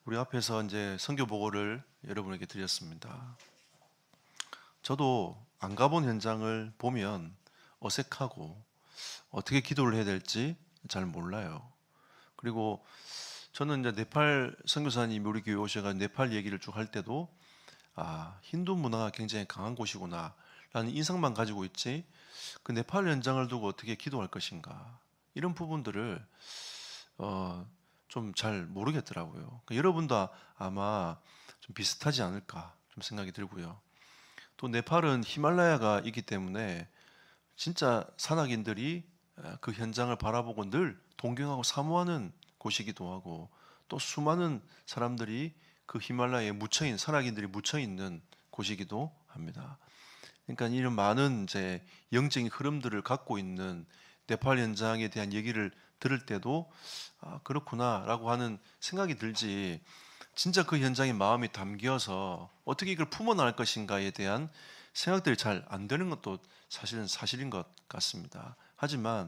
우리 앞에서 이제 선교 보고를 여러분에게 드렸습니다. 저도 안 가본 현장을 보면 어색하고 어떻게 기도를 해야 될지 잘 몰라요. 그리고 저는 이제 네팔 선교사님이 우리 교회 오셔가 네팔 얘기를 쭉 할 때도 힌두 문화가 굉장히 강한 곳이구나 라는 인상만 가지고 있지, 그 네팔 현장을 두고 어떻게 기도할 것인가, 이런 부분들을 좀 잘 모르겠더라고요. 그러니까 여러분도 아마 좀 비슷하지 않을까 좀 생각이 들고요. 또 네팔은 히말라야가 있기 때문에 진짜 산악인들이 그 현장을 바라보고 늘 동경하고 사모하는 곳이기도 하고, 또 수많은 사람들이 그 히말라야에 묻혀있는, 산악인들이 묻혀있는 곳이기도 합니다. 그러니까 이런 많은 이제 영적인 흐름들을 갖고 있는 네팔 현장에 대한 얘기를 들을 때도 그렇구나라고 하는 생각이 들지, 진짜 그 현장에 마음이 담겨서 어떻게 이걸 품어나갈 것인가에 대한 생각들이 잘 안 되는 것도 사실은 사실인 것 같습니다. 하지만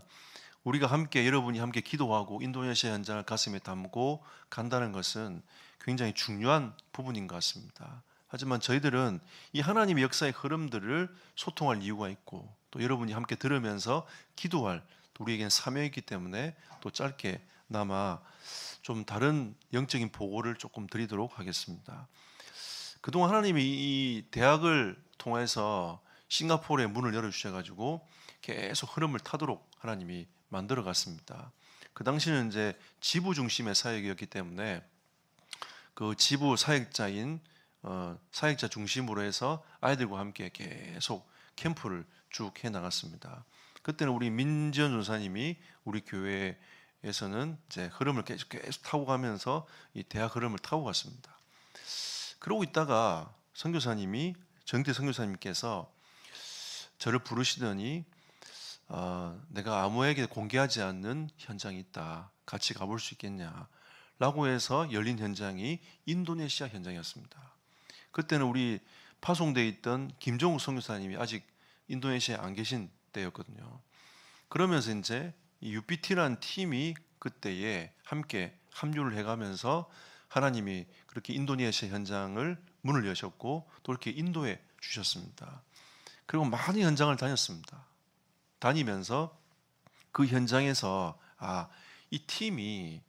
우리가 함께, 여러분이 함께 기도하고 인도네시아 현장을 가슴에 담고 간다는 것은 굉장히 중요한 부분인 것 같습니다. 하지만 저희들은 이 하나님의 역사의 흐름들을 소통할 이유가 있고, 또 여러분이 함께 들으면서 기도할, 또 우리에겐 사명이 있기 때문에 또 짧게 나마 좀 다른 영적인 보고를 조금 드리도록 하겠습니다. 그동안 하나님이 이 대학을 통해서 싱가포르의 문을 열어주셔가지고 계속 흐름을 타도록 하나님이 만들어 갔습니다. 그 당시는 이제 지부 중심의 사역이었기 때문에 그 지부 사역자인 사역자 중심으로 해서 아이들과 함께 계속 캠프를 쭉 해 나갔습니다. 그때는 우리 민지연 전사님이 우리 교회에서는 이제 흐름을 계속 타고 가면서 이 대학 흐름을 타고 갔습니다. 그러고 있다가 선교사님이, 정태 선교사님께서 저를 부르시더니 내가 아무에게 공개하지 않는 현장이 있다, 같이 가볼 수 있겠냐 라고 해서 열린 현장이 인도네시아 현장이었습니다. 그때는 우리 파송되어 있던 김종욱 선교사님이 아직 인도네시아에 안 계신 때였거든요. 그러면서 이제 이 UPT라는 팀이 그때에 함께 합류를 해가면서 하나님이 그렇게 인도네시아 현장을 문을 여셨고 또 이렇게 인도에 주셨습니다. 그리고 많은 현장을 다녔습니다. 다니면서 그 현장에서 이 팀이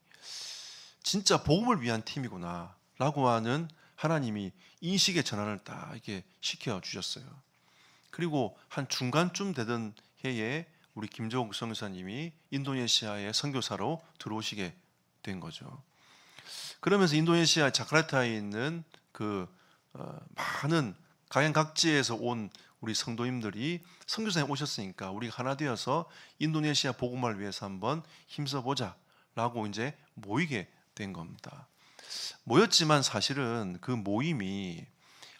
진짜 복음을 위한 팀이구나 라고 하는 하나님이 인식의 전환을 딱 이렇게 시켜 주셨어요. 그리고 한 중간쯤 되던 해에 우리 김정욱 선교사님이 인도네시아의 선교사로 들어오시게 된 거죠. 그러면서 인도네시아 자카르타에 있는 많은 각양각지에서 온 우리 성도님들이 선교사에 오셨으니까 우리가 하나 되어서 인도네시아 복음을 위해서 한번 힘써보자 라고 이제 모이게 된 겁니다. 모였지만 사실은 그 모임이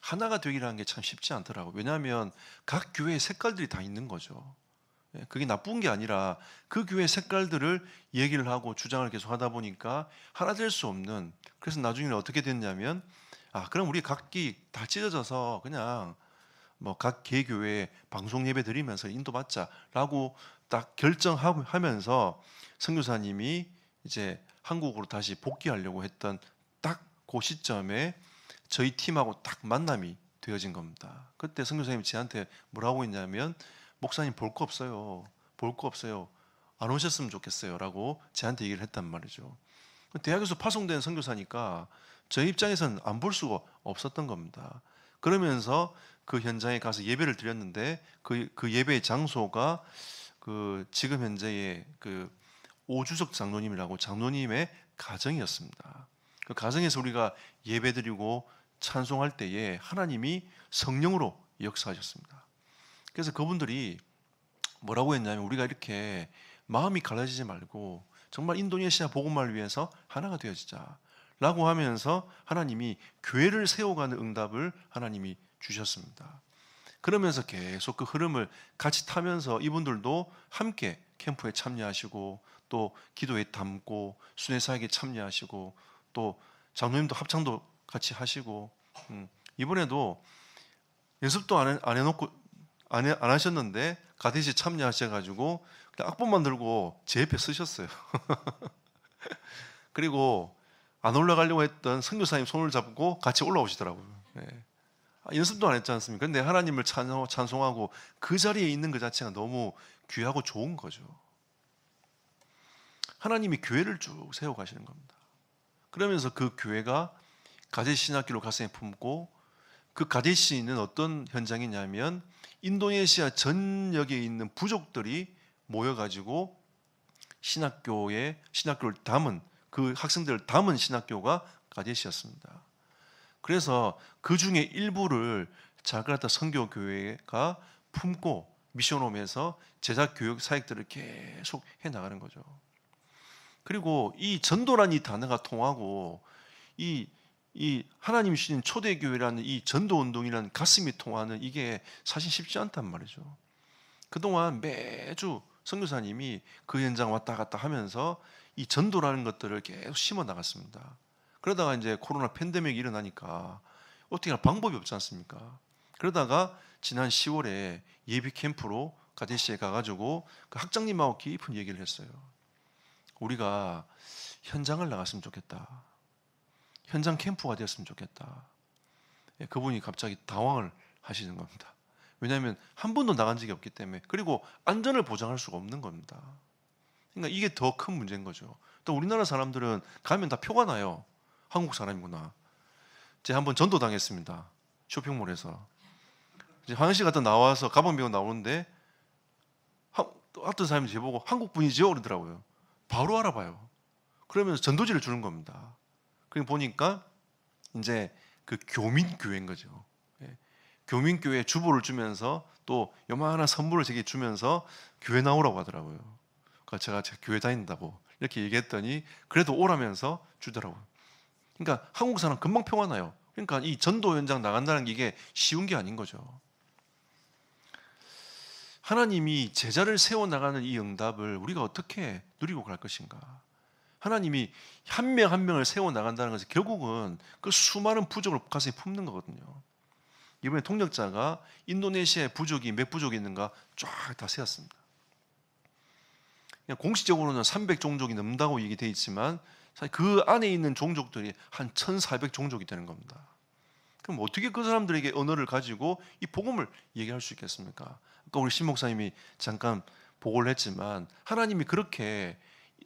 하나가 되기라는 게 참 쉽지 않더라고요. 왜냐하면 각 교회의 색깔들이 다 있는 거죠. 그게 나쁜 게 아니라 그 교회 색깔들을 얘기를 하고 주장을 계속 하다 보니까 하나 될 수 없는, 그래서 나중에는 어떻게 됐냐면 그럼 우리 각기 다 찢어져서 그냥 뭐 각 개교회 방송 예배 드리면서 인도받자라고 딱 결정하면서 선교사님이 이제 한국으로 다시 복귀하려고 했던 딱 그 시점에 저희 팀하고 딱 만남이 되어진 겁니다. 그때 선교사님이 저한테 뭐라고 했냐면, 목사님 볼 거 없어요. 볼 거 없어요. 안 오셨으면 좋겠어요. 라고 저한테 얘기를 했단 말이죠. 대학에서 파송된 선교사니까 저희 입장에서는 안 볼 수가 없었던 겁니다. 그러면서 그 현장에 가서 예배를 드렸는데 그 예배의 장소가 지금 현재의 오주석 장로님이라고 장로님의 가정이었습니다. 그 가정에서 우리가 예배드리고 찬송할 때에 하나님이 성령으로 역사하셨습니다. 그래서 그분들이 뭐라고 했냐면, 우리가 이렇게 마음이 갈라지지 말고 정말 인도네시아 복음을 위해서 하나가 되어지자 라고 하면서 하나님이 교회를 세워가는 응답을 하나님이 주셨습니다. 그러면서 계속 그 흐름을 같이 타면서 이분들도 함께 캠프에 참여하시고 또 기도에 담고 순회사역에 참여하시고 또 장로님도 합창도 같이 하시고, 이번에도 연습도 안 해놓고 안 하셨는데 가데시에 참여하셔가지고 그냥 악보만 들고 제 옆에 쓰셨어요. 그리고 안 올라가려고 했던 선교사님 손을 잡고 같이 올라오시더라고요. 예. 연습도 안 했지 않습니까? 근데 하나님을 찬송하고 그 자리에 있는 것 자체가 너무 귀하고 좋은 거죠. 하나님이 교회를 쭉 세워 가시는 겁니다. 그러면서 그 교회가 가데시 신학교를 가슴에 품고, 그 가데시는 어떤 현장이냐면 인도네시아 전역에 있는 부족들이 모여가지고 신학교를 담은, 그 학생들을 담은 신학교가 가데시였습니다. 그래서 그 중에 일부를 자카르타 선교교회가 품고 미션홈에서 제자 교육 사역들을 계속 해 나가는 거죠. 그리고 이 전도란 이 단어가 통하고 이 하나님 주신 초대교회라는 이 전도운동이라는 가슴이 통하는 이게 사실 쉽지 않단 말이죠. 그동안 매주 선교사님이 그 현장 왔다 갔다 하면서 이 전도라는 것들을 계속 심어 나갔습니다. 그러다가 이제 코로나 팬데믹이 일어나니까 어떻게 할 방법이 없지 않습니까? 그러다가 지난 10월에 예비 캠프로 가데시에 가가지고 그 학장님하고 깊은 얘기를 했어요. 우리가 현장을 나갔으면 좋겠다. 현장 캠프가 되었으면 좋겠다. 그분이 갑자기 당황을 하시는 겁니다. 왜냐하면 한 번도 나간 적이 없기 때문에, 그리고 안전을 보장할 수가 없는 겁니다. 그러니까 이게 더 큰 문제인 거죠. 또 우리나라 사람들은 가면 다 표가 나요. 한국 사람이구나. 제가 한번 전도당했습니다. 쇼핑몰에서. 이제 화장실 갔다 나와서 가방 메고 나오는데 어떤 사람이 저보고 한국 분이죠? 그러더라고요. 바로 알아봐요. 그러면서 전도지를 주는 겁니다. 그리고 보니까 이제 그 교민교회인 거죠. 예. 교민교회 주보를 주면서 또 요만한 선물을 제게 주면서 교회 나오라고 하더라고요. 그러니까 제가 교회 다닌다고 이렇게 얘기했더니 그래도 오라면서 주더라고요. 그러니까 한국 사람 금방 평화 나요. 그러니까 이 전도 현장 나간다는 게 이게 쉬운 게 아닌 거죠. 하나님이 제자를 세워나가는 이 응답을 우리가 어떻게 누리고 갈 것인가. 하나님이 한 명 한 명을 세워나간다는 것은 결국은 그 수많은 부족을 가슴에 품는 거거든요. 이번에 통역자가 인도네시아의 부족이 몇 부족이 있는가 쫙 다 세었습니다. 공식적으로는 300종족이 넘는다고 얘기되어 있지만 사실 그 안에 있는 종족들이 한 1400종족이 되는 겁니다. 그럼 어떻게 그 사람들에게 언어를 가지고 이 복음을 얘기할 수 있겠습니까? 아까 우리 신 목사님이 잠깐 보고를 했지만 하나님이 그렇게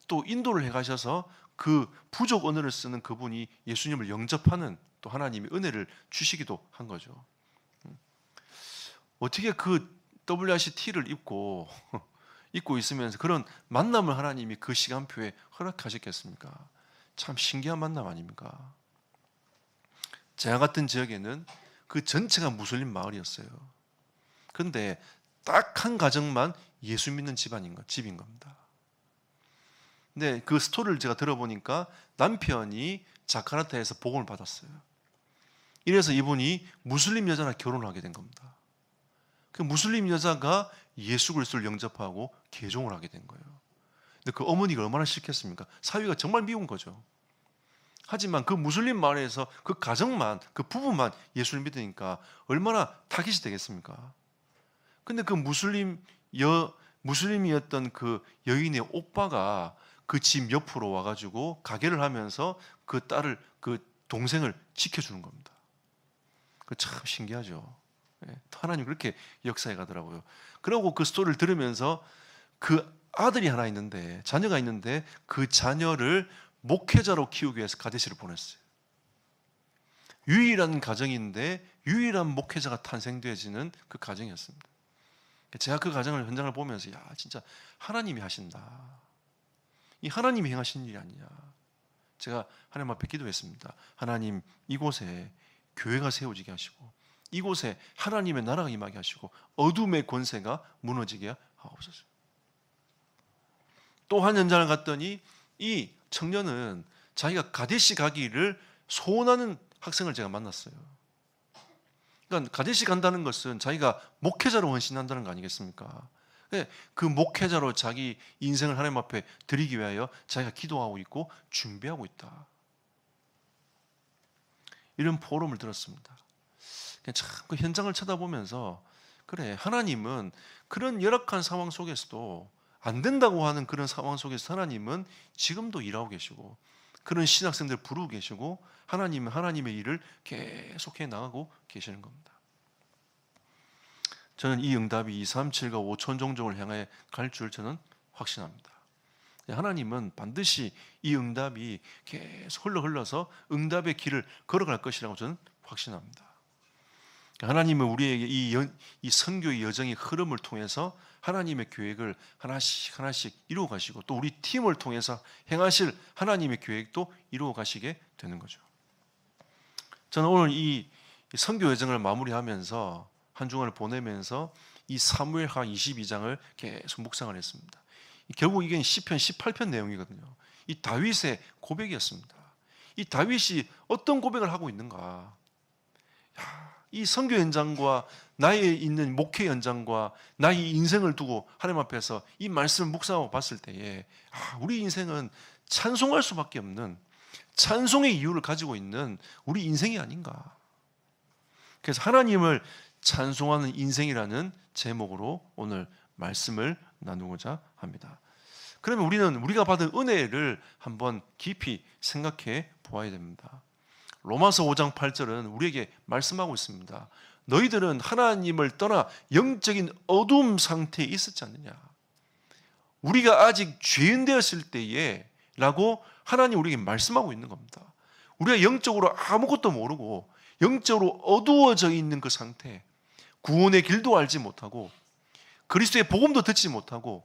또 인도를 해가셔서 그 부족 언어를 쓰는 그분이 예수님을 영접하는 또 하나님이 은혜를 주시기도 한 거죠. 어떻게 그 WRCT를 입고 있으면서 그런 만남을 하나님이 그 시간표에 허락하셨겠습니까? 참 신기한 만남 아닙니까? 제가 같은 지역에는 그 전체가 무슬림 마을이었어요. 그런데 딱 한 가정만 예수 믿는 집인 겁니다. 근데 그 스토리를 제가 들어보니까 남편이 자카르타에서 복음을 받았어요. 이래서 이분이 무슬림 여자랑 결혼을 하게 된 겁니다. 그 무슬림 여자가 예수 그리스도를 영접하고 개종을 하게 된 거예요. 근데 그 어머니가 얼마나 싫겠습니까? 사위가 정말 미운 거죠. 하지만 그 무슬림 마을에서 그 가정만, 그 부부만 예수를 믿으니까 얼마나 타깃이 되겠습니까? 근데 그 무슬림이었던 그 여인의 오빠가 그 집 옆으로 와가지고 가게를 하면서 그 딸을, 그 동생을 지켜주는 겁니다. 그 참 신기하죠. 하나님 그렇게 역사해 가더라고요. 그러고 그 스토리를 들으면서 그 아들이 하나 있는데, 자녀가 있는데 그 자녀를 목회자로 키우기 위해서 가데시를 보냈어요. 유일한 가정인데 유일한 목회자가 탄생되어지는 그 가정이었습니다. 제가 그 가정을 현장을 보면서 야 진짜 하나님이 하신다. 이 하나님이 행하신 일이 아니냐. 제가 하나님 앞에 기도했습니다. 하나님 이곳에 교회가 세워지게 하시고 이곳에 하나님의 나라가 임하게 하시고 어둠의 권세가 무너지게 하옵소서. 또 한 현장을 갔더니 이 청년은 자기가 가데시 가기를 소원하는 학생을 제가 만났어요. 그러니까 가데시 간다는 것은 자기가 목회자로 헌신한다는 거 아니겠습니까? 그 목회자로 자기 인생을 하나님 앞에 드리기 위하여 자기가 기도하고 있고 준비하고 있다. 이런 포럼을 들었습니다. 참 그 현장을 쳐다보면서 그래 하나님은 그런 열악한 상황 속에서도 안 된다고 하는 그런 상황 속에서 하나님은 지금도 일하고 계시고 그런 신학생들 부르고 계시고 하나님은 하나님의 일을 계속해 나가고 계시는 겁니다. 저는 이 응답이 237과 5천 종족을 향해 갈 줄 저는 확신합니다. 하나님은 반드시 이 응답이 계속 흘러서 응답의 길을 걸어갈 것이라고 저는 확신합니다. 하나님은 우리에게 이 선교의 여정의 흐름을 통해서 하나님의 계획을 하나씩 이루어 가시고 또 우리 팀을 통해서 행하실 하나님의 계획도 이루어 가시게 되는 거죠. 저는 오늘 이 선교 여정을 마무리하면서 한 주간을 보내면서 이 사무엘하 22장을 계속 묵상을 했습니다. 결국 이게 시편 18편 내용이거든요. 이 다윗의 고백이었습니다. 이 다윗이 어떤 고백을 하고 있는가? 이 선교 현장과 나의 있는 목회 현장과 나의 인생을 두고 하나님 앞에서 이 말씀을 묵상하고 봤을 때에 우리 인생은 찬송할 수밖에 없는 찬송의 이유를 가지고 있는 우리 인생이 아닌가. 그래서 하나님을 찬송하는 인생이라는 제목으로 오늘 말씀을 나누고자 합니다. 그러면 우리가 받은 은혜를 한번 깊이 생각해 보아야 됩니다. 로마서 5장 8절은 우리에게 말씀하고 있습니다. 너희들은 하나님을 떠나 영적인 어두움 상태에 있었지 않느냐. 우리가 아직 죄인 되었을 때에 라고 하나님 우리에게 말씀하고 있는 겁니다. 우리가 영적으로 아무것도 모르고 영적으로 어두워져 있는 그 상태, 구원의 길도 알지 못하고 그리스도의 복음도 듣지 못하고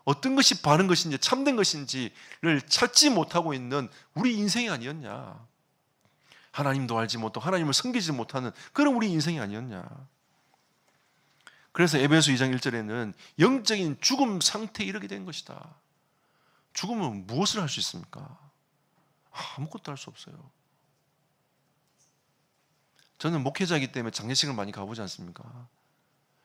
어떤 것이 바른 것인지 참된 것인지를 찾지 못하고 있는 우리 인생이 아니었냐. 하나님도 알지 못하고 하나님을 섬기지 못하는 그런 우리 인생이 아니었냐. 그래서 에베소 2장 1절에는 영적인 죽음 상태에 이르게 된 것이다. 죽으면 무엇을 할 수 있습니까? 아무것도 할 수 없어요. 저는 목회자이기 때문에 장례식을 많이 가보지 않습니까?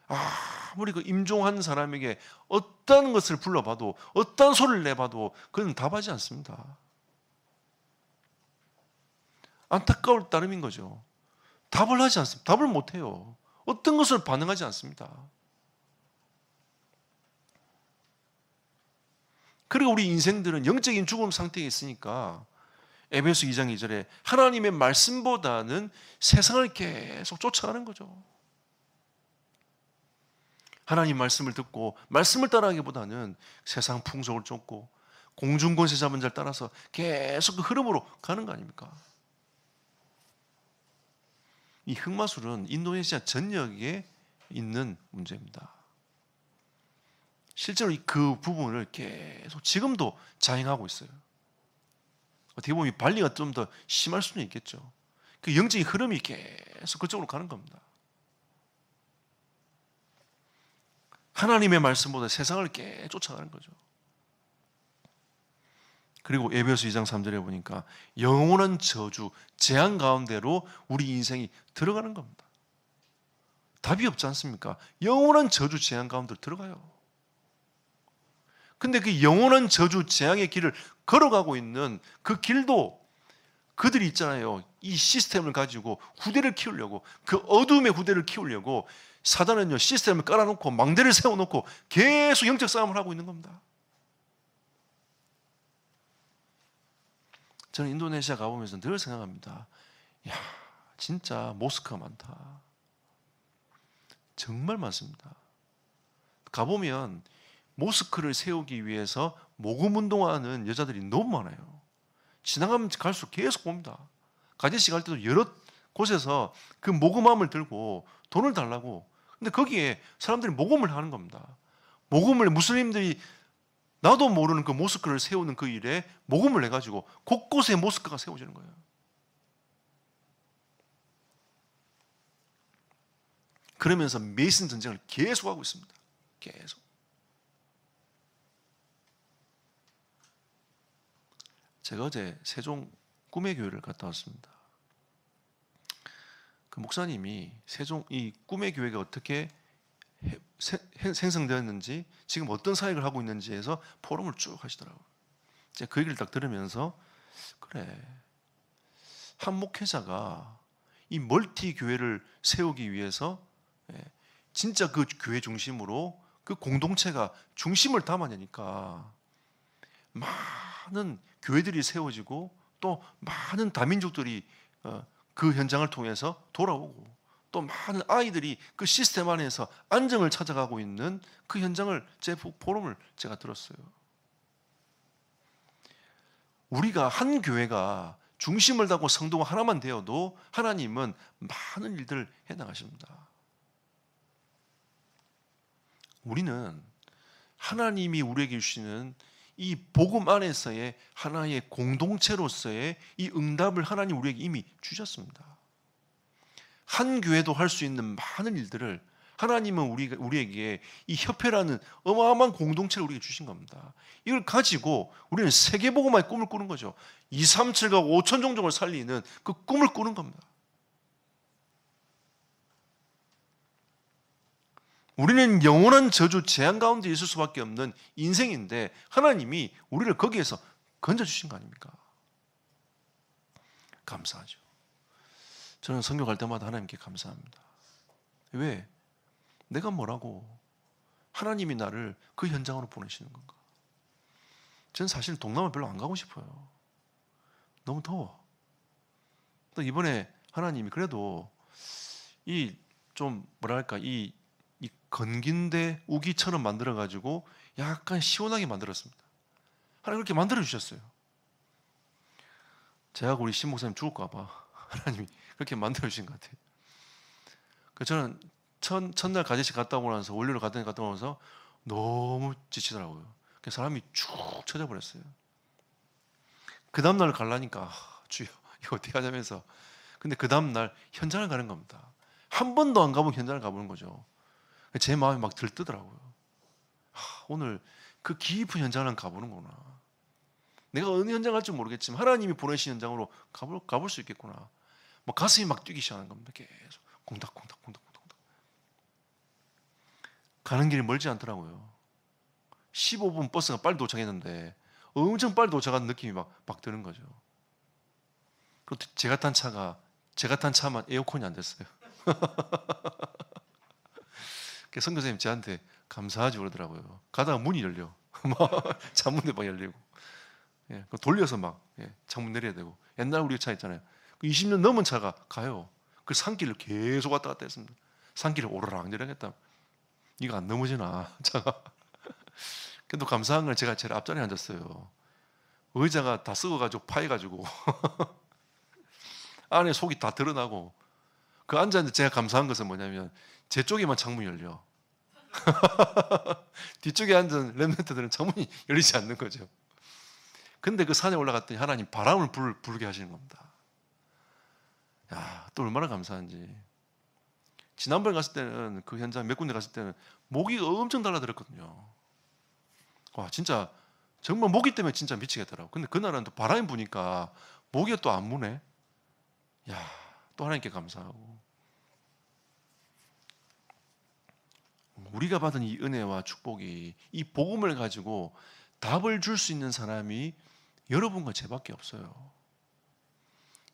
아무리 그 임종한 사람에게 어떤 것을 불러봐도 어떤 소리를 내봐도 그건 답하지 않습니다. 안타까울 따름인 거죠. 답을 하지 않습니다. 답을 못해요. 어떤 것을 반응하지 않습니다. 그리고 우리 인생들은 영적인 죽음 상태에 있으니까 에베소 2장 2절에 하나님의 말씀보다는 세상을 계속 쫓아가는 거죠. 하나님 말씀을 듣고 말씀을 따라하기보다는 세상 풍속을 쫓고 공중권세 잡은 자를 따라서 계속 그 흐름으로 가는 거 아닙니까? 이 흑마술은 인도네시아 전역에 있는 문제입니다. 실제로 그 부분을 계속 지금도 자행하고 있어요. 어떻게 보면 발리가 좀 더 심할 수는 있겠죠. 그 영적인 흐름이 계속 그쪽으로 가는 겁니다. 하나님의 말씀보다 세상을 계속 쫓아가는 거죠. 그리고 에베소 2장 3절에 보니까 영원한 저주, 재앙 가운데로 우리 인생이 들어가는 겁니다. 답이 없지 않습니까? 영원한 저주, 재앙 가운데로 들어가요. 근데 그 영원한 저주, 재앙의 길을 걸어가고 있는 그 길도 그들이 있잖아요. 이 시스템을 가지고 후대를 키우려고, 그 어둠의 후대를 키우려고 사단은요, 시스템을 깔아놓고 망대를 세워놓고 계속 영적 싸움을 하고 있는 겁니다. 저는 인도네시아 가보면서 늘 생각합니다. 이야, 진짜 모스크가 많다. 정말 많습니다. 가보면 모스크를 세우기 위해서 모금운동하는 여자들이 너무 많아요. 지나가면 갈수록 계속 봅니다. 가제시 갈 때도 여러 곳에서 그 모금함을 들고 돈을 달라고. 근데 거기에 사람들이 모금을 하는 겁니다. 모금을 무슬림들이 나도 모르는 그 모스크를 세우는 그 일에 모금을 내가지고 곳곳에 모스크가 세워지는 거예요. 그러면서 메이슨 전쟁을 계속하고 있습니다. 계속. 제가 어제 세종 꿈의 교회를 갔다 왔습니다. 그 목사님이 세종 이 꿈의 교회가 어떻게 생성되었는지 지금 어떤 사역을 하고 있는지에서 포럼을 쭉 하시더라고요. 제가 그 얘기를 딱 들으면서 그래, 한 목회자가 이 멀티 교회를 세우기 위해서 진짜 그 교회 중심으로 그 공동체가 중심을 담아내니까 많은 교회들이 세워지고 또 많은 다민족들이 그 현장을 통해서 돌아오고 또 많은 아이들이 그 시스템 안에서 안정을 찾아가고 있는 그 현장을 제 포럼을 제가 들었어요. 우리가 한 교회가 중심을 다고 성도가 하나만 되어도 하나님은 많은 일들을 해나가십니다. 우리는 하나님이 우리에게 주시는 이 복음 안에서의 하나의 공동체로서의 이 응답을 하나님 우리에게 이미 주셨습니다. 한 교회도 할 수 있는 많은 일들을 하나님은 우리에게 이 협회라는 어마어마한 공동체를 우리에게 주신 겁니다. 이걸 가지고 우리는 세계복음화의 꿈을 꾸는 거죠. 2, 3, 7과 5천 종족을 살리는 그 꿈을 꾸는 겁니다. 우리는 영원한 저주, 재앙 가운데 있을 수밖에 없는 인생인데 하나님이 우리를 거기에서 건져주신 거 아닙니까? 감사하죠. 저는 선교 갈 때마다 하나님께 감사합니다. 왜? 내가 뭐라고 하나님이 나를 그 현장으로 보내시는 건가? 저는 사실 동남아 별로 안 가고 싶어요. 너무 더워. 또 이번에 하나님이 그래도 이 좀 뭐랄까 이 건긴데 우기처럼 만들어가지고 약간 시원하게 만들었습니다. 하나님 그렇게 만들어주셨어요. 제가 우리 신 목사님 죽을까봐 하나님이 그렇게 만들어주신 것 같아요. 저는 첫날 가지씩 갔다 오고 나서 원료를 갔다 오면서 너무 지치더라고요. 그래서 사람이 쭉 쳐져 버렸어요. 그 다음날 가려니까 주여 이거 어떻게 하냐면서 근데 그 다음날 현장을 가는 겁니다. 한 번도 안 가본 현장을 가보는 거죠. 제 마음이 막 들뜨더라고요. 오늘 그 깊은 현장을 가보는구나. 내가 어느 현장 갈지 모르겠지만 하나님이 보내신 현장으로 가볼 수 있겠구나. 막 가슴이 막 뛰기 시작하는 겁니다. 계속 콩닥콩닥. 가는 길이 멀지 않더라고요. 15분 버스가 빨리 도착했는데 엄청 빨리 도착한 느낌이 막 드는 거죠. 그리고 제가 탄 차만 에어컨이 안 됐어요. 선교사님 저한테 감사하지 그러더라고요. 가다가 문이 열려. 창문도 막 열리고. 예, 돌려서 막 창문 내려야 되고. 옛날 우리 차 있잖아요. 20년 넘은 차가 가요. 그 산길을 계속 왔다 갔다 했습니다. 산길을 오르락 내리겠다. 이거 안 넘어지나 차가. 그래도 감사한 건 제가 제일 앞자리에 앉았어요. 의자가 다 썩어가지고 파해가지고 안에 속이 다 드러나고 그 앉았는데 제가 감사한 것은 뭐냐면 제 쪽에만 창문이 열려. 뒤쪽에 앉은 렘넌트들은 창문이 열리지 않는 거죠. 근데 그 산에 올라갔더니 하나님 바람을 불게 하시는 겁니다. 야, 또 얼마나 감사한지. 지난번에 갔을 때는 그 현장 몇 군데 갔을 때는 모기가 엄청 달라들었거든요. 와, 진짜 정말 모기 때문에 진짜 미치겠더라고. 근데 그날은 또 바람이 부니까 모기가 또 안 무네. 야, 또 하나님께 감사하고. 우리가 받은 이 은혜와 축복이 이 복음을 가지고 답을 줄 수 있는 사람이 여러분과 제밖에 없어요.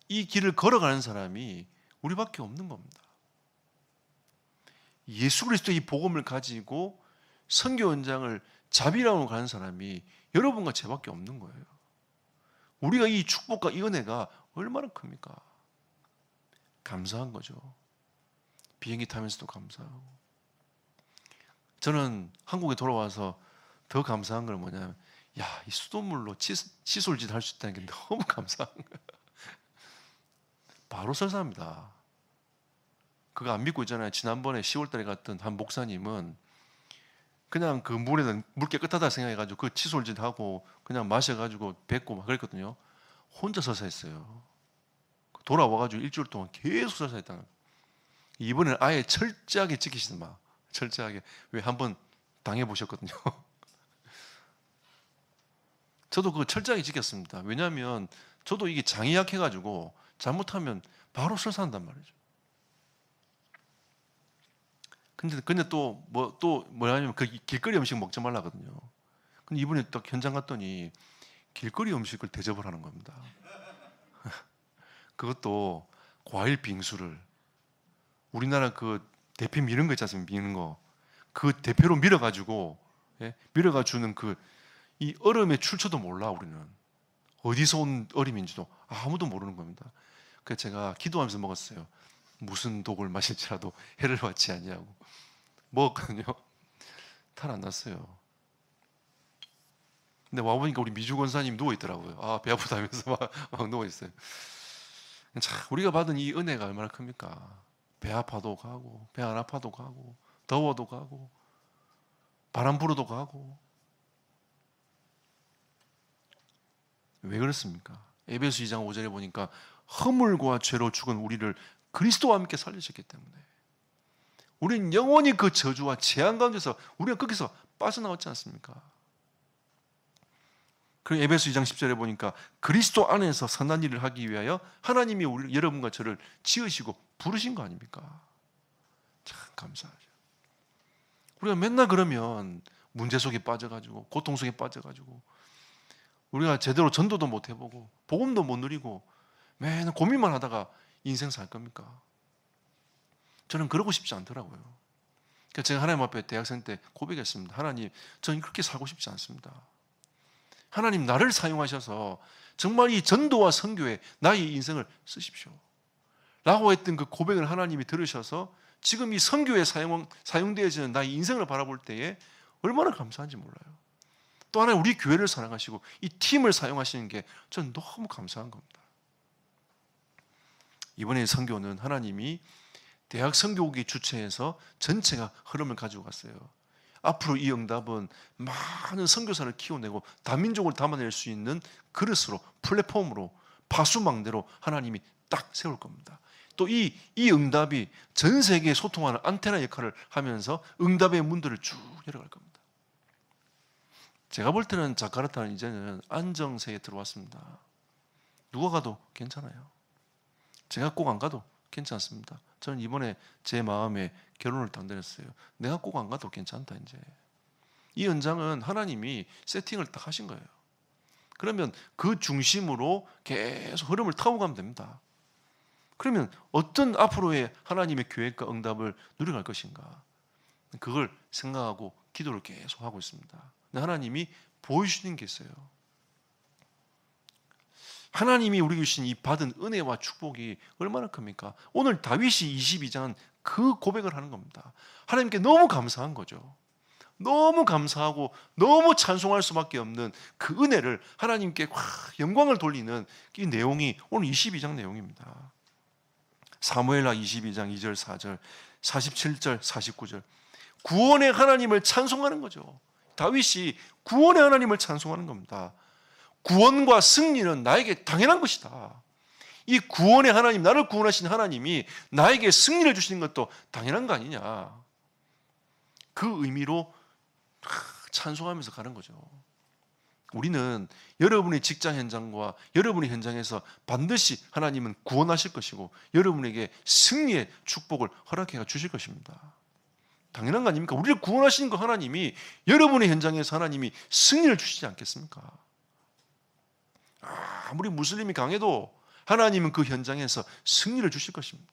이 길을 걸어가는 사람이 우리밖에 없는 겁니다. 예수 그리스도의 이 복음을 가지고 선교 현장을 자비라고 가는 사람이 여러분과 제밖에 없는 거예요. 우리가 이 축복과 이 은혜가 얼마나 큽니까? 감사한 거죠. 비행기 타면서도 감사하고. 저는 한국에 돌아와서 더 감사한 건 뭐냐면 야, 이 수돗물로 칫솔질 할 수 있다는 게 너무 감사한 거예요. 바로 설사합니다. 그거 안 믿고 있잖아요. 지난번에 10월달에 갔던 한 목사님은 그냥 그 물에는 물 깨끗하다 생각해가지고 그 칫솔질하고 그냥 마셔가지고 뱉고 막 그랬거든요. 혼자 설사했어요. 돌아와가지고 일주일 동안 계속 설사했다는 거예요. 이번에는 아예 철저하게 지키시는 막 철저하게. 왜 한번 당해보셨거든요. 저도 그거 철저하게 지켰습니다. 왜냐하면 저도 이게 장이 약해가지고 잘못하면 바로 설사한단 말이죠. 근데 또 뭐냐면 그 길거리 음식 먹지 말라거든요. 근데 이번에 딱 현장 갔더니 길거리 음식을 대접을 하는 겁니다. 그것도 과일 빙수를 우리나라 그 대패 미는 거 있지 않습니까? 미는 거. 그 대패로 밀어가지고 밀어가 주는 그 이 얼음의 출처도 몰라 우리는. 어디서 온 어림인지도 아무도 모르는 겁니다. 그래서 제가 기도하면서 먹었어요. 무슨 독을 마실지라도 해를 받지 아니하고 먹었거든요. 탈 안 났어요. 근데 와보니까 우리 미주 권사님 누워있더라고요. 아, 배 아프다면서 막 누워있어요. 참, 우리가 받은 이 은혜가 얼마나 큽니까? 배 아파도 가고, 배 안 아파도 가고, 더워도 가고, 바람 불어도 가고. 왜 그렇습니까? 에베소 2장 5절에 보니까 허물과 죄로 죽은 우리를 그리스도와 함께 살리셨기 때문에 우리는 영원히 그 저주와 재앙 가운데서 우리가 거기서 빠져나왔지 않습니까? 그리고 에베소 2장 10절에 보니까 그리스도 안에서 선한 일을 하기 위하여 하나님이 여러분과 저를 지으시고 부르신 거 아닙니까? 참 감사하죠. 우리가 맨날 그러면 문제 속에 빠져가지고 고통 속에 빠져가지고 우리가 제대로 전도도 못 해보고 복음도 못 누리고 맨날 고민만 하다가 인생 살 겁니까? 저는 그러고 싶지 않더라고요. 그러니까 제가 하나님 앞에 대학생 때 고백했습니다. 하나님, 저는 그렇게 살고 싶지 않습니다. 하나님, 나를 사용하셔서 정말 이 전도와 선교에 나의 인생을 쓰십시오 라고 했던 그 고백을 하나님이 들으셔서 지금 이 선교에 사용되어지는 나의 인생을 바라볼 때에 얼마나 감사한지 몰라요. 또 하나 우리 교회를 사랑하시고 이 팀을 사용하시는 게 저는 너무 감사한 겁니다. 이번에 선교는 하나님이 대학 선교국이 주최해서 전체가 흐름을 가지고 갔어요. 앞으로 이 응답은 많은 선교사를 키워내고 다민족을 담아낼 수 있는 그릇으로, 플랫폼으로, 파수망대로 하나님이 딱 세울 겁니다. 또 이 응답이 전 세계에 소통하는 안테나 역할을 하면서 응답의 문들을 쭉 열어갈 겁니다. 제가 볼 때는 자카르타는 이제는 안정세에 들어왔습니다. 누가 가도 괜찮아요. 제가 꼭 안 가도 괜찮습니다. 저는 이번에 제 마음에 결론을 딱 내렸어요. 내가 꼭 안 가도 괜찮다. 이제 이 연장은 하나님이 세팅을 딱 하신 거예요. 그러면 그 중심으로 계속 흐름을 타고 가면 됩니다. 그러면 어떤 앞으로의 하나님의 계획과 응답을 누려갈 것인가, 그걸 생각하고 기도를 계속 하고 있습니다. 근데 하나님이 보여주시는 게 있어요. 하나님이 우리에게 주신 이 받은 은혜와 축복이 얼마나 큽니까? 오늘 다윗이 22장은 그 고백을 하는 겁니다. 하나님께 너무 감사한 거죠. 너무 감사하고 너무 찬송할 수밖에 없는 그 은혜를 하나님께 영광을 돌리는 이 내용이 오늘 22장 내용입니다. 사무엘하 22장 2절 4절 47절 49절 구원의 하나님을 찬송하는 거죠. 다윗이 구원의 하나님을 찬송하는 겁니다. 구원과 승리는 나에게 당연한 것이다. 이 구원의 하나님, 나를 구원하신 하나님이 나에게 승리를 주시는 것도 당연한 거 아니냐. 그 의미로 찬송하면서 가는 거죠. 우리는 여러분의 직장 현장과 여러분의 현장에서 반드시 하나님은 구원하실 것이고 여러분에게 승리의 축복을 허락해 주실 것입니다. 당연한 거 아닙니까? 우리를 구원하시는 그 하나님이 여러분의 현장에서 하나님이 승리를 주시지 않겠습니까? 아무리 무슬림이 강해도 하나님은 그 현장에서 승리를 주실 것입니다.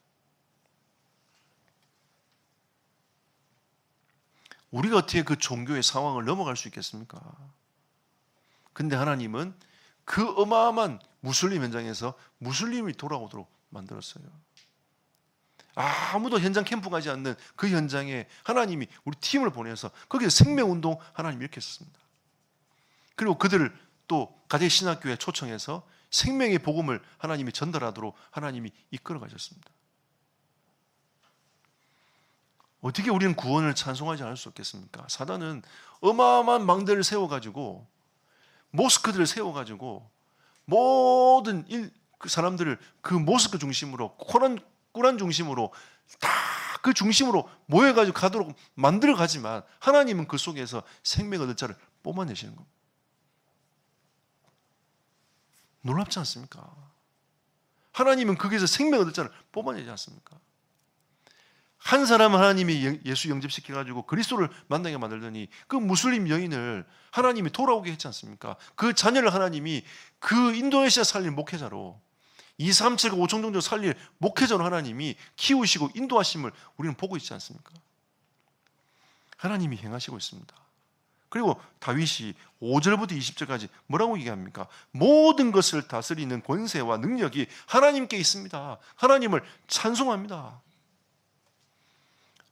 우리가 어떻게 그 종교의 상황을 넘어갈 수 있겠습니까? 근데 하나님은 그 어마어마한 무슬림 현장에서 무슬림이 돌아오도록 만들었어요. 아무도 현장 캠프 가지 않는 그 현장에 하나님이 우리 팀을 보내서 거기서 생명운동 하나님이 이렇게 했습니다. 그리고 그들을 또 가대신학교에 초청해서 생명의 복음을 하나님이 전달하도록 하나님이 이끌어 가셨습니다. 어떻게 우리는 구원을 찬송하지 않을 수 없겠습니까? 사단은 어마어마한 망대를 세워가지고 모스크들을 세워가지고 모든 그 사람들을 그 모스크 중심으로 꾸란 중심으로 다 그 중심으로 모여가지고 가도록 만들어 가지만 하나님은 그 속에서 생명 얻을 자를 뽑아내시는 겁니다. 놀랍지 않습니까? 하나님은 거기서 생명 얻을 자를 뽑아내지 않습니까? 한 사람은 하나님이 예수 영접시켜가지고 그리스도를 만나게 만들더니 그 무슬림 여인을 하나님이 돌아오게 했지 않습니까? 그 자녀를 하나님이 그 인도네시아 살릴 목회자로 2, 3, 7, 5천 정도 살릴 목회자로 하나님이 키우시고 인도하심을 우리는 보고 있지 않습니까? 하나님이 행하시고 있습니다. 그리고 다윗이 5절부터 20절까지 뭐라고 얘기합니까? 모든 것을 다스리는 권세와 능력이 하나님께 있습니다. 하나님을 찬송합니다.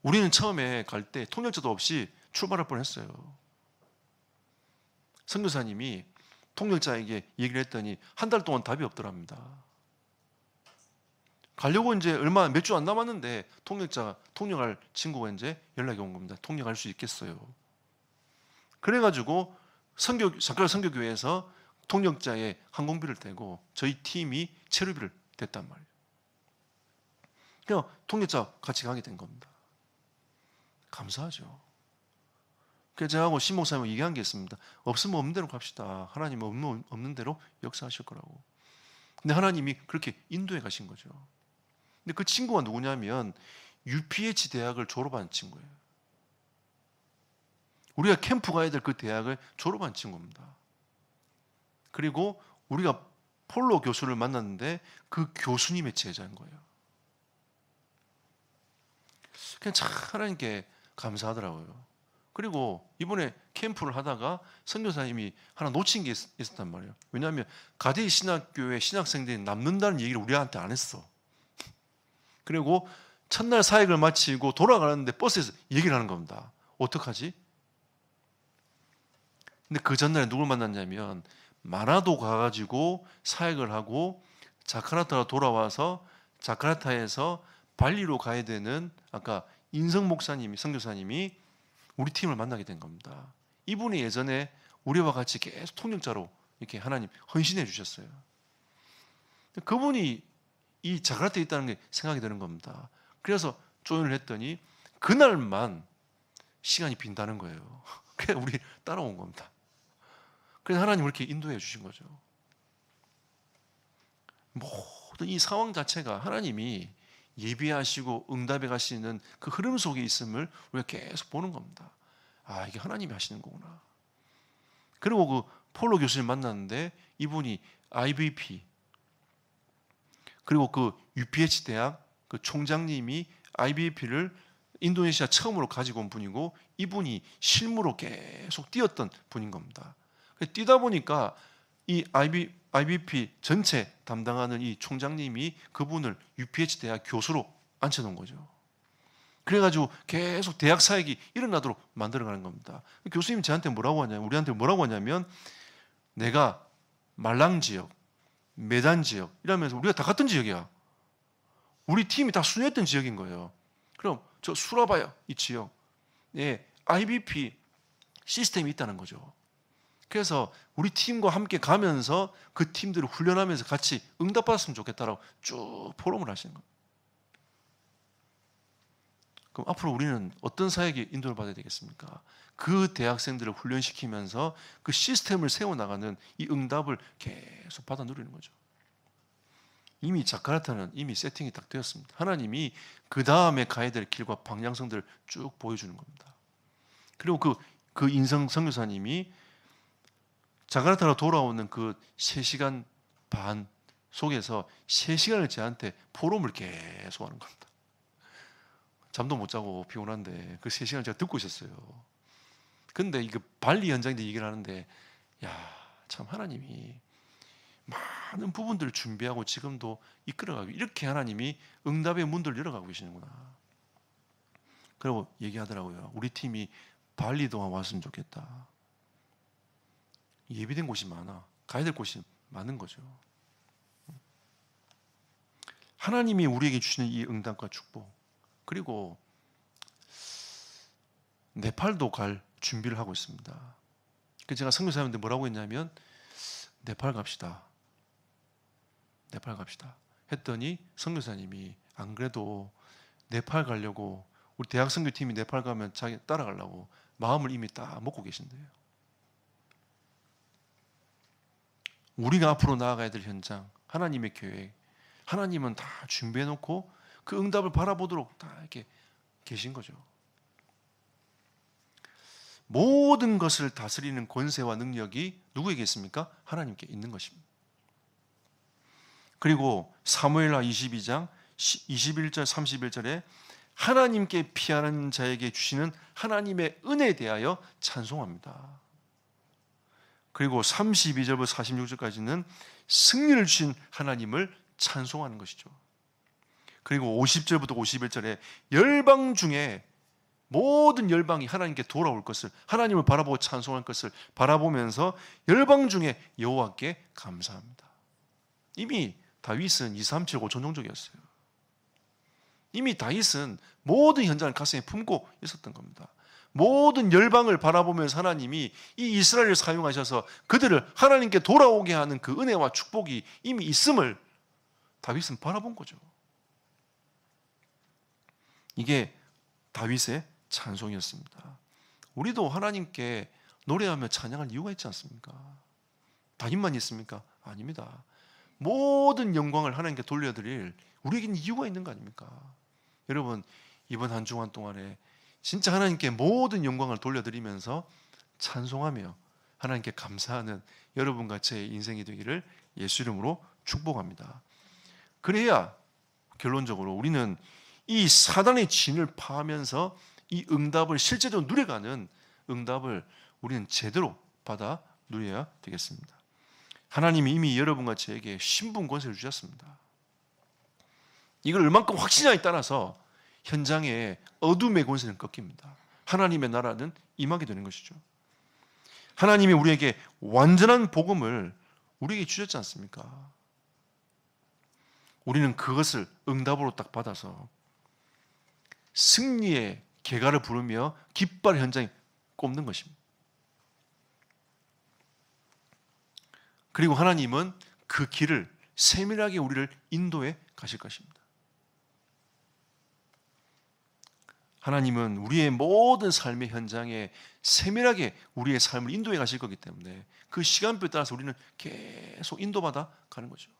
우리는 처음에 갈 때 통역자도 없이 출발할 뻔했어요. 선교사님이 통역자에게 얘기를 했더니 한 달 동안 답이 없더랍니다. 가려고 이제 얼마 몇 주 안 남았는데 통역할 친구가 이제 연락이 온 겁니다. 통역할 수 있겠어요. 그래가지고 잠깐 선교교회에서 통역자의 항공비를 떼고 저희 팀이 체류비를 댔단 말이에요. 그냥 통역자 같이 가게 된 겁니다. 감사하죠. 그래서 제가 신 목사님하고 얘기한 게 있습니다. 없으면 없는 대로 갑시다. 하나님은 없는 대로 역사하실 거라고. 근데 하나님이 그렇게 인도해 가신 거죠. 근데 그 친구가 누구냐면 UPH 대학을 졸업한 친구예요. 우리가 캠프 가야 될 그 대학을 졸업한 친구입니다. 그리고 우리가 폴로 교수를 만났는데 그 교수님의 제자인 거예요. 그냥 참 하나님께 감사하더라고요. 그리고 이번에 캠프를 하다가 선교사님이 하나 놓친 게 있었단 말이에요. 왜냐하면 가데이 신학교의 신학생들이 남는다는 얘기를 우리한테 안 했어. 그리고 첫날 사역을 마치고 돌아가는데 버스에서 얘기를 하는 겁니다. 어떡하지? 근데 그 전날에 누굴 만났냐면 마나도 가가지고 사역을 하고 자카르타로 돌아와서 자카르타에서 발리로 가야 되는 아까 인성 목사님이 선교사님이 우리 팀을 만나게 된 겁니다. 이분이 예전에 우리와 같이 계속 통역자로 이렇게 하나님 헌신해 주셨어요. 그분이 이 자카르타에 있다는 게 생각이 드는 겁니다. 그래서 조인을 했더니 그날만 시간이 빈다는 거예요. 그래서 우리 따라온 겁니다. 그래서 하나님 이렇게 인도해 주신 거죠. 모든 이 상황 자체가 하나님이 예비하시고 응답해 가시는 그 흐름 속에 있음을 우리가 계속 보는 겁니다. 아, 이게 하나님이 하시는 거구나. 그리고 그 폴로 교수님 만났는데 이분이 IVP 그리고 그 UPH 대학 그 총장님이 IVP를 인도네시아 처음으로 가지고 온 분이고 이분이 실무로 계속 뛰었던 분인 겁니다. 뛰다 보니까 이 IBP 전체 담당하는 이 총장님이 그분을 UPH 대학 교수로 앉혀놓은 거죠. 그래가지고 계속 대학 사역이 일어나도록 만들어가는 겁니다. 교수님 저한테 뭐라고 하냐면 우리한테 뭐라고 하냐면 내가 말랑 지역, 메단 지역 이러면서 우리가 다 같은 지역이야. 우리 팀이 다 순회했던 지역인 거예요. 그럼 저 수라바야 이 지역, 예, IBP 시스템이 있다는 거죠. 그래서 우리 팀과 함께 가면서 그 팀들을 훈련하면서 같이 응답받았으면 좋겠다라고 쭉 포럼을 하시는 거예요. 그럼 앞으로 우리는 어떤 사역에 인도를 받아야 되겠습니까? 그 대학생들을 훈련시키면서 그 시스템을 세워나가는 이 응답을 계속 받아 누리는 거죠. 이미 자카르타는 이미 세팅이 딱 되었습니다. 하나님이 그 다음에 가야 될 길과 방향성들을 쭉 보여주는 겁니다. 그리고 그 인성 선교사님이 자카르타로 돌아오는 그 3시간 반 속에서 3시간을 저한테 포럼을 계속 하는 겁니다. 잠도 못 자고 피곤한데 그 3시간을 제가 듣고 있었어요. 근데 이거 발리 현장에서 얘기를 하는데 야, 참 하나님이 많은 부분들을 준비하고 지금도 이끌어가고 이렇게 하나님이 응답의 문들을 열어가고 계시는구나. 그리고 얘기하더라고요. 우리 팀이 발리도 왔으면 좋겠다. 예비된 곳이 많아. 가야 될 곳이 많은 거죠. 하나님이 우리에게 주시는 이 응답과 축복, 그리고 네팔도 갈 준비를 하고 있습니다. 그래서 제가 선교사님한테 뭐라고 했냐면 네팔 갑시다. 네팔 갑시다. 했더니 선교사님이 안 그래도 네팔 가려고 우리 대학 선교팀이 네팔 가면 자기 따라가려고 마음을 이미 딱 먹고 계신대요. 우리가 앞으로 나아가야 될 현장, 하나님의 계획, 하나님은 다 준비해놓고 그 응답을 바라보도록 다 이렇게 계신 거죠. 모든 것을 다스리는 권세와 능력이 누구에게 있습니까? 하나님께 있는 것입니다. 그리고 사무엘하 22장 21절 31절에 하나님께 피하는 자에게 주시는 하나님의 은혜에 대하여 찬송합니다. 그리고 32절부터 46절까지는 승리를 주신 하나님을 찬송하는 것이죠. 그리고 50절부터 51절에 열방 중에 모든 열방이 하나님께 돌아올 것을, 하나님을 바라보고 찬송할 것을 바라보면서 열방 중에 여호와께 감사합니다. 이미 다윗은 2, 3, 7, 5천 종족이었어요. 이미 다윗은 모든 현장을 가슴에 품고 있었던 겁니다. 모든 열방을 바라보면서 하나님이 이 이스라엘을 사용하셔서 그들을 하나님께 돌아오게 하는 그 은혜와 축복이 이미 있음을 다윗은 바라본 거죠. 이게 다윗의 찬송이었습니다. 우리도 하나님께 노래하며 찬양할 이유가 있지 않습니까? 다윗만 있습니까? 아닙니다. 모든 영광을 하나님께 돌려드릴 우리에게는 이유가 있는 거 아닙니까? 여러분, 이번 한 주간 동안에 진짜 하나님께 모든 영광을 돌려드리면서 찬송하며 하나님께 감사하는 여러분과 제 인생이 되기를 예수 이름으로 축복합니다. 그래야 결론적으로 우리는 이 사단의 진을 파하면서 이 응답을 실제로 누려가는 응답을 우리는 제대로 받아 누려야 되겠습니다. 하나님이 이미 여러분과 저에게 신분 권세를 주셨습니다. 이걸 얼만큼 확신하에 따라서 현장의 어둠의 권세는 꺾입니다. 하나님의 나라는 임하게 되는 것이죠. 하나님이 우리에게 완전한 복음을 우리에게 주셨지 않습니까? 우리는 그것을 응답으로 딱 받아서 승리의 개가를 부르며 깃발 현장에 꼽는 것입니다. 그리고 하나님은 그 길을 세밀하게 우리를 인도해 가실 것입니다. 하나님은 우리의 모든 삶의 현장에 세밀하게 우리의 삶을 인도해 가실 거기 때문에 그 시간표에 따라서 우리는 계속 인도받아 가는 거죠.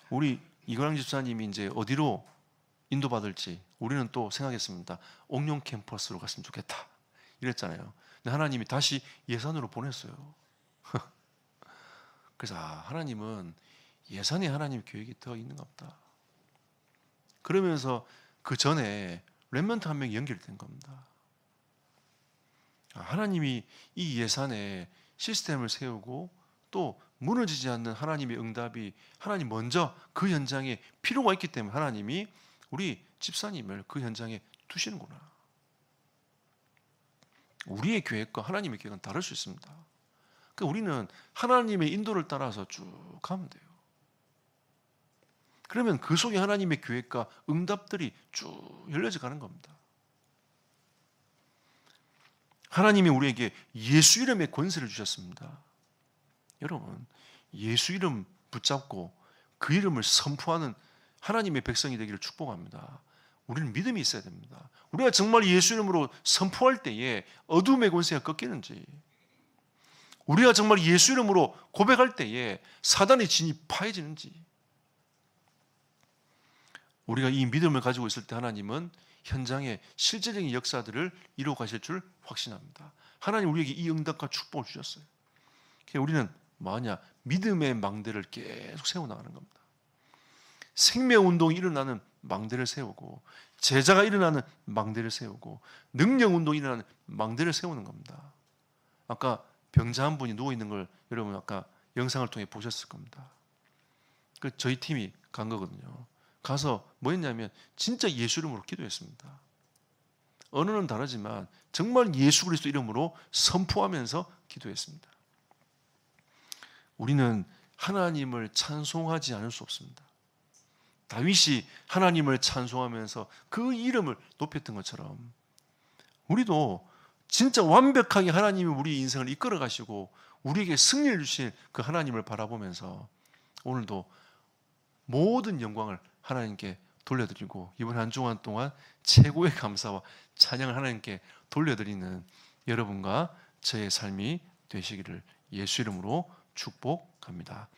우리 이건영 집사님이 이제 어디로 인도받을지 우리는 또 생각했습니다. 옥룡 캠퍼스로 갔으면 좋겠다 이랬잖아요. 근데 하나님이 다시 예산으로 보냈어요. 그래서 하나님은 예산에 하나님 계획이 더 있는가 보다. 그러면서 그 전에 렘넌트 한 명이 연결된 겁니다. 하나님이 이 예산에 시스템을 세우고 또 무너지지 않는 하나님의 응답이 하나님 먼저 그 현장에 필요가 있기 때문에 하나님이 우리 집사님을 그 현장에 두시는구나. 우리의 계획과 하나님의 계획은 다를 수 있습니다. 그러니까 우리는 하나님의 인도를 따라서 쭉 가면 돼요. 그러면 그 속에 하나님의 계획과 응답들이 쭉 열려져 가는 겁니다. 하나님이 우리에게 예수 이름의 권세를 주셨습니다. 여러분, 예수 이름 붙잡고 그 이름을 선포하는 하나님의 백성이 되기를 축복합니다. 우리는 믿음이 있어야 됩니다. 우리가 정말 예수 이름으로 선포할 때에 어둠의 권세가 꺾이는지, 우리가 정말 예수 이름으로 고백할 때에 사단의 진이 파해지는지, 우리가 이 믿음을 가지고 있을 때 하나님은 현장에 실제적인 역사들을 이루어 가실 줄 확신합니다. 하나님 우리에게 이 응답과 축복을 주셨어요. 그래서 우리는 뭐냐? 믿음의 망대를 계속 세워나가는 겁니다. 생명운동이 일어나는 망대를 세우고, 제자가 일어나는 망대를 세우고, 능력운동이 일어나는 망대를 세우는 겁니다. 아까 병자 한 분이 누워있는 걸 여러분 아까 영상을 통해 보셨을 겁니다. 저희 팀이 간 거거든요. 가서 뭐 했냐면 진짜 예수 이름으로 기도했습니다. 언어는 다르지만 정말 예수 그리스도 이름으로 선포하면서 기도했습니다. 우리는 하나님을 찬송하지 않을 수 없습니다. 다윗이 하나님을 찬송하면서 그 이름을 높였던 것처럼 우리도 진짜 완벽하게 하나님이 우리 인생을 이끌어 가시고 우리에게 승리를 주신 그 하나님을 바라보면서 오늘도 모든 영광을 하나님께 돌려드리고 이번 한 주간 동안 최고의 감사와 찬양을 하나님께 돌려드리는 여러분과 저의 삶이 되시기를 예수 이름으로 축복합니다.